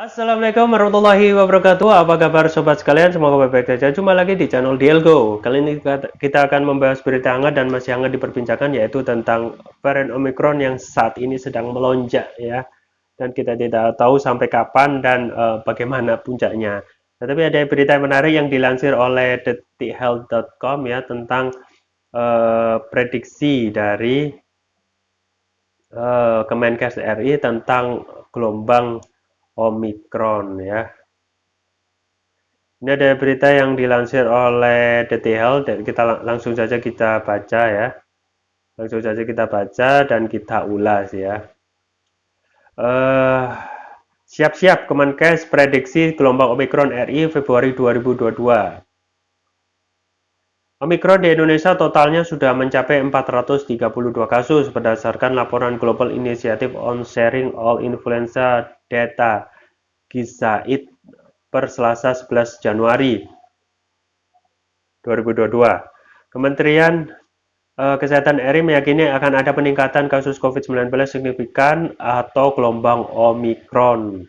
Assalamualaikum warahmatullahi wabarakatuh. Apa kabar sobat sekalian? Semoga baik-baik saja. Jumpa lagi di channel Dielgo. Kali ini kita akan membahas berita hangat dan masih hangat diperbincangkan, yaitu tentang varian Omicron yang saat ini sedang melonjak ya. Dan kita tidak tahu sampai kapan dan bagaimana puncaknya. Tetapi ada berita menarik yang dilansir oleh detikhealth.com ya, tentang prediksi dari Kemenkes RI tentang gelombang Omicron ya. Ini ada berita yang dilansir oleh DTL dan langsung saja kita baca ya. Langsung saja kita baca dan kita ulas ya. Eh, Siap-siap Kemenkes prediksi gelombang Omicron RI Februari 2022. Omicron di Indonesia totalnya sudah mencapai 432 kasus berdasarkan laporan Global Initiative on Sharing All Influenza Data (GISAID) per Selasa 11 Januari 2022. Kementerian Kesehatan RI meyakini akan ada peningkatan kasus COVID-19 signifikan atau gelombang Omicron.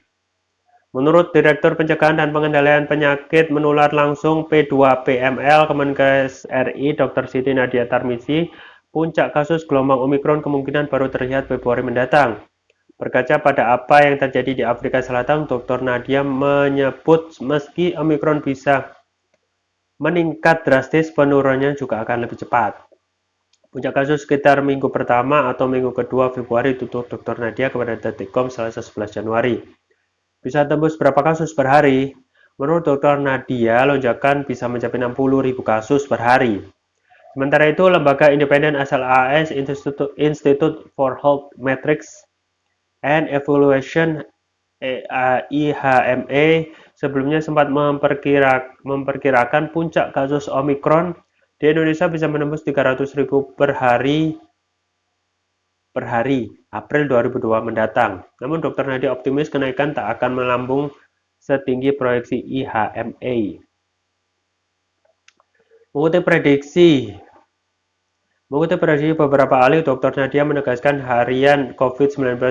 Menurut Direktur Pencegahan dan Pengendalian Penyakit Menular Langsung P2PML Kemenkes RI, Dr. Siti Nadia Tarmizi, puncak kasus gelombang Omicron kemungkinan baru terlihat Februari mendatang. Berkaca pada apa yang terjadi di Afrika Selatan, Dr. Nadia menyebut meski Omicron bisa meningkat drastis, penurunannya juga akan lebih cepat. Puncak kasus sekitar minggu pertama atau minggu kedua Februari, tutur Dr. Nadia kepada Detikcom Selasa 11 Januari. Bisa tembus berapa kasus per hari? Menurut Dr. Nadia, lonjakan bisa mencapai 60.000 kasus per hari. Sementara itu, lembaga independen asal AS Institute for Health Metrics and Evaluation IHME sebelumnya sempat memperkirakan puncak kasus Omicron di Indonesia bisa menembus 300.000 per hari April 2002 mendatang. Namun Dr. Nadia optimis kenaikan tak akan melambung setinggi proyeksi IHME. Mengutip prediksi beberapa ahli, Dr. Nadia menegaskan harian COVID-19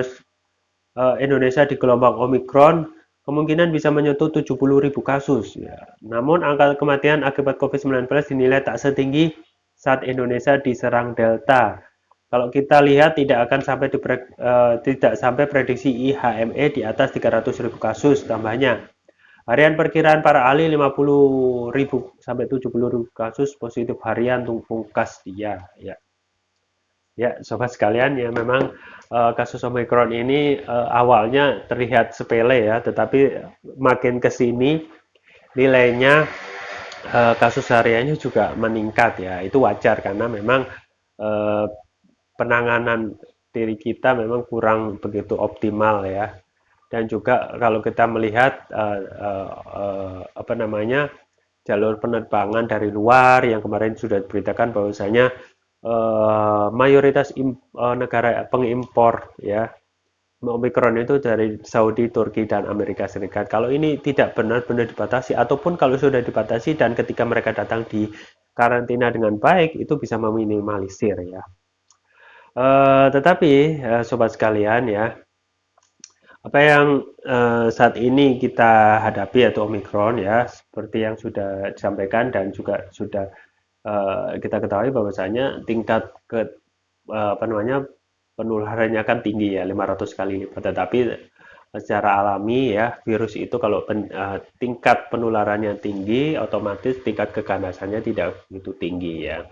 Indonesia di gelombang Omicron kemungkinan bisa menyentuh 70.000 kasus. Ya. Namun angka kematian akibat COVID-19 dinilai tak setinggi saat Indonesia diserang Delta. Kalau kita lihat tidak sampai prediksi IHME di atas 300.000 kasus tambahnya. Harian perkiraan para ahli 50.000 sampai 70.000 kasus positif harian untuk pungkas dia. Ya. Ya, sobat sekalian, ya memang kasus Omicron ini awalnya terlihat sepele ya, tetapi makin ke sini nilainya kasus hariannya juga meningkat ya. Itu wajar karena memang uh, penanganan diri kita memang kurang begitu optimal ya. Dan juga kalau kita melihat apa namanya jalur penerbangan dari luar yang kemarin sudah diberitakan bahwasanya mayoritas negara pengimpor ya Omicron itu dari Saudi, Turki, dan Amerika Serikat. Kalau ini tidak benar-benar dibatasi, ataupun kalau sudah dibatasi dan ketika mereka datang di karantina dengan baik, itu bisa meminimalisir ya. Tetapi sobat sekalian ya, apa yang saat ini kita hadapi yaitu Omicron ya, seperti yang sudah disampaikan dan juga sudah kita ketahui bahwasanya tingkat apa namanya penularannya kan tinggi ya 500 kali lipat, tetapi secara alami ya virus itu kalau tingkat penularannya tinggi, otomatis tingkat keganasannya tidak begitu tinggi ya.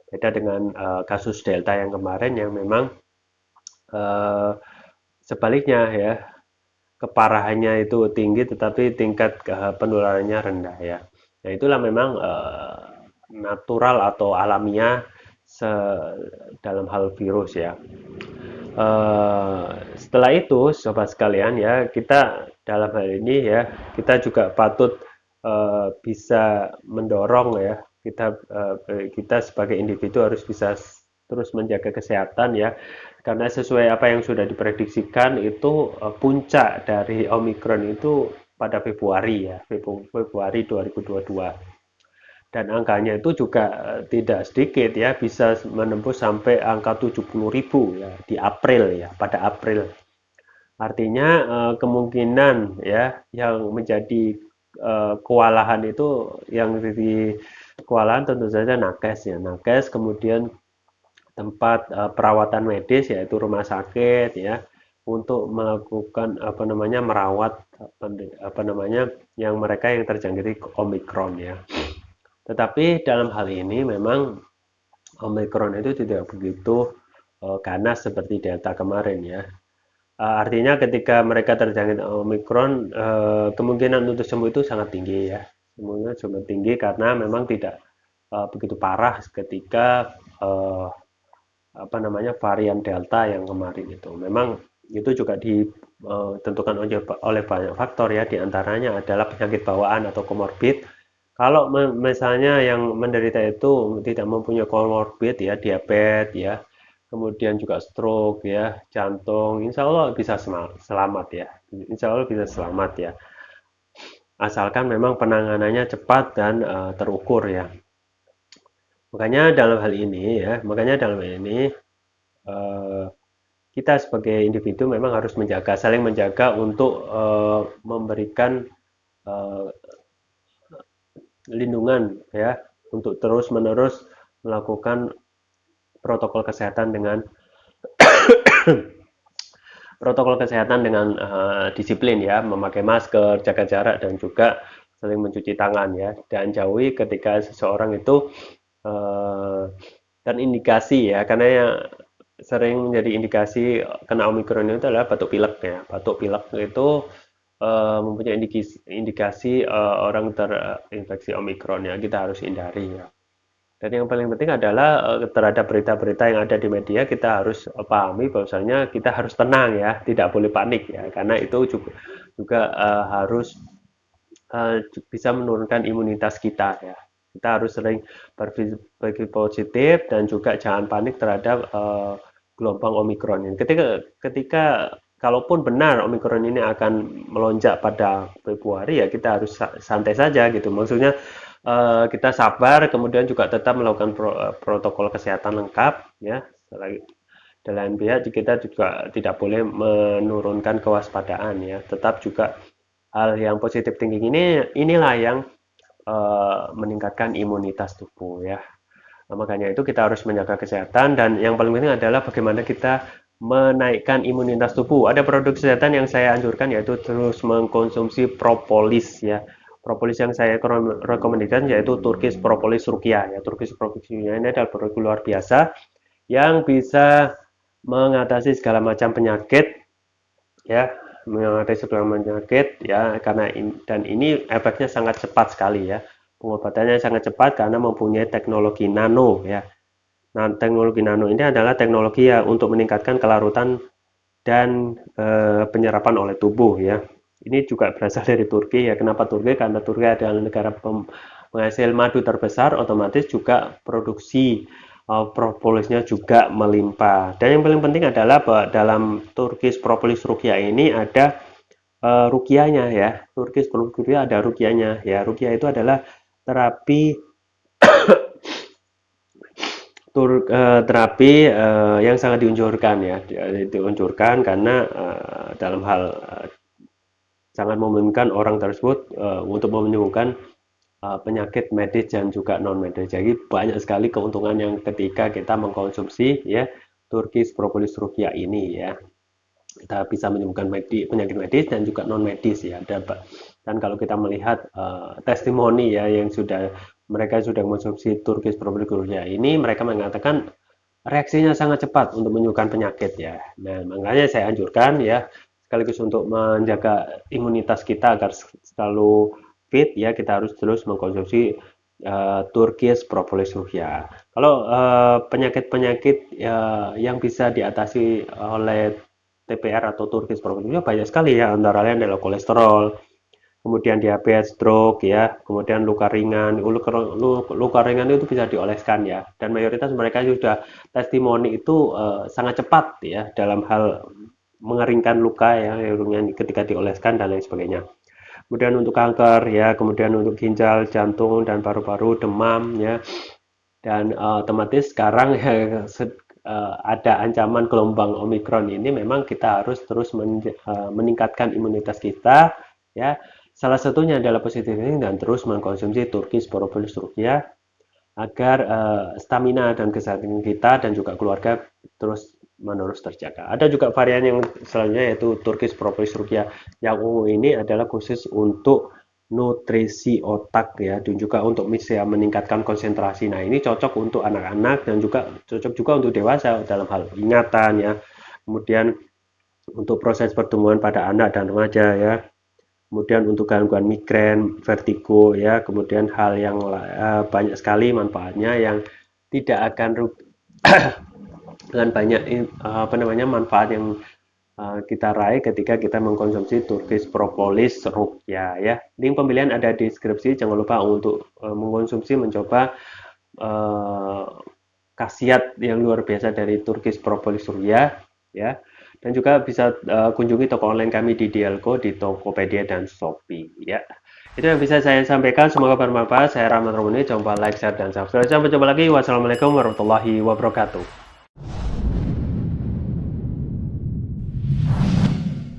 Beda dengan kasus Delta yang kemarin yang memang uh, sebaliknya ya, keparahannya itu tinggi tetapi tingkat penularannya rendah ya. Nah, itulah memang natural atau alamiah dalam hal virus ya. Setelah itu, sobat sekalian ya, kita dalam hal ini ya, kita juga patut bisa mendorong ya, kita sebagai individu harus bisa terus menjaga kesehatan ya, karena sesuai apa yang sudah diprediksikan itu puncak dari Omicron itu pada Februari ya, Februari 2022. Dan angkanya itu juga tidak sedikit ya, bisa menembus sampai angka 70.000 ya di April ya, pada April Artinya kemungkinan ya yang menjadi kewalahan itu yang di kewalahan tentu saja nakes ya, nakes kemudian tempat perawatan medis yaitu rumah sakit ya untuk melakukan apa namanya merawat apa namanya yang mereka yang terjangkit Omikron ya. Tetapi dalam hal ini memang Omikron itu tidak begitu ganas seperti Delta kemarin ya. Artinya ketika mereka terjangkit Omikron, kemungkinan untuk sembuh itu sangat tinggi ya. Semuanya sangat tinggi karena memang tidak begitu parah ketika apa namanya varian Delta yang kemarin itu. Memang itu juga ditentukan oleh banyak faktor ya, diantaranya adalah penyakit bawaan atau komorbid. Kalau misalnya yang menderita itu tidak mempunyai komorbid ya, diabetes ya, kemudian juga stroke ya, jantung, insya Allah bisa selamat ya, insya Allah bisa selamat ya, asalkan memang penanganannya cepat dan terukur ya. Makanya dalam hal ini eh, kita sebagai individu memang harus saling menjaga untuk memberikan eh, lindungan ya, untuk terus-menerus melakukan protokol kesehatan dengan disiplin ya, memakai masker, jaga jarak dan juga saling mencuci tangan ya, dan jauhi ketika seseorang itu eh, terindikasi ya, karena yang sering menjadi indikasi kena Omikron itu adalah batuk pilek ya. Batuk pilek itu mempunyai indikasi orang terinfeksi Omikron ya, kita harus hindari ya. Dan yang paling penting adalah terhadap berita-berita yang ada di media kita harus pahami bahwasanya kita harus tenang ya, tidak boleh panik ya, karena itu juga harus bisa menurunkan imunitas kita ya. Kita harus sering berpikir positif dan juga jangan panik terhadap gelombang Omikron ini. Ketika kalaupun benar Omikron ini akan melonjak pada Februari ya kita harus santai saja gitu. Maksudnya kita sabar, kemudian juga tetap melakukan protokol kesehatan lengkap ya. Dalam pihak kita juga tidak boleh menurunkan kewaspadaan ya. Tetap juga hal yang positif thinking inilah yang meningkatkan imunitas tubuh ya. Nah, makanya itu kita harus menjaga kesehatan dan yang paling penting adalah bagaimana kita menaikkan imunitas tubuh. Ada produk kesehatan yang saya anjurkan yaitu terus mengkonsumsi propolis ya. Propolis yang saya rekomendasikan yaitu Turkish Propolis Rukia ya. Turkish Propolis Rukia ini adalah produk luar biasa yang bisa mengatasi segala macam penyakit ya, mengatasi segala penyakit ya, dan ini efeknya sangat cepat sekali ya. Pengobatannya sangat cepat karena mempunyai teknologi nano ya. Nah, teknologi nano ini adalah teknologi ya untuk meningkatkan kelarutan dan penyerapan oleh tubuh ya. Ini juga berasal dari Turki ya. Kenapa Turki? Karena Turki adalah negara penghasil madu terbesar, otomatis juga produksi propolisnya juga melimpah. Dan yang paling penting adalah bahwa dalam Turkish Propolis Rukia ini ada rukianya ya. Turkish Propolis Rukia ada rukianya ya. Rukia itu adalah terapi yang sangat diunjurkan ya, diunjurkan karena dalam hal sangat memungkinkan orang tersebut untuk menyembuhkan penyakit medis dan juga non medis. Jadi banyak sekali keuntungan yang ketika kita mengkonsumsi ya Turkish Propolis Rukia ini ya. Kita bisa menyembuhkan penyakit medis dan juga non medis ya. Dan kalau kita melihat testimoni ya yang mereka sudah mengkonsumsi Turkish Propolis Rukia ini, mereka mengatakan reaksinya sangat cepat untuk menyembuhkan penyakit ya. Nah, makanya saya anjurkan ya sekaligus untuk menjaga imunitas kita agar selalu fit ya kita harus terus mengkonsumsi Turkish Propolis Rukia. Kalau penyakit-penyakit yang bisa diatasi oleh TPR atau Turkish Propolis Rukia banyak sekali ya, antara lain adalah kolesterol, kemudian diabetes, stroke ya, kemudian luka ringan. Luka ringan itu bisa dioleskan ya, dan mayoritas mereka sudah testimoni itu sangat cepat ya dalam hal mengeringkan luka ya ketika dioleskan dan lain sebagainya. Kemudian untuk kanker ya, kemudian untuk ginjal, jantung dan paru-paru, demam ya, dan otomatis sekarang ya, ada ancaman gelombang Omikron ini, memang kita harus terus meningkatkan imunitas kita, ya. Salah satunya adalah positif thinking dan terus mengkonsumsi Turkish Propolis Ruqyah agar stamina dan kesehatan kita dan juga keluarga terus menerus terjaga. Ada juga varian yang selanjutnya yaitu Turkish Propolis Ruqyah. Yang ungu ini adalah khusus untuk nutrisi otak ya, dan juga untuk bisa meningkatkan konsentrasi. Nah, ini cocok untuk anak-anak dan juga cocok juga untuk dewasa dalam hal ingatan ya. Kemudian untuk proses pertumbuhan pada anak dan remaja ya. Kemudian untuk gangguan migrain, vertigo ya, kemudian hal yang banyak sekali manfaatnya yang tidak akan dengan banyak manfaat yang kita raih ketika kita mengkonsumsi Turkish Propolis Ruqyah ya. Link pembelian ada di deskripsi. Jangan lupa untuk mengkonsumsi, mencoba uh, khasiat yang luar biasa dari Turkish Propolis Ruqyah ya. Dan juga bisa kunjungi toko online kami di Dialco, di Tokopedia dan Shopee ya. Itu yang bisa saya sampaikan, semoga bermanfaat. Saya Rahmat Romani, jangan lupa like, share dan subscribe. Sampai jumpa lagi. Wassalamualaikum warahmatullahi wabarakatuh.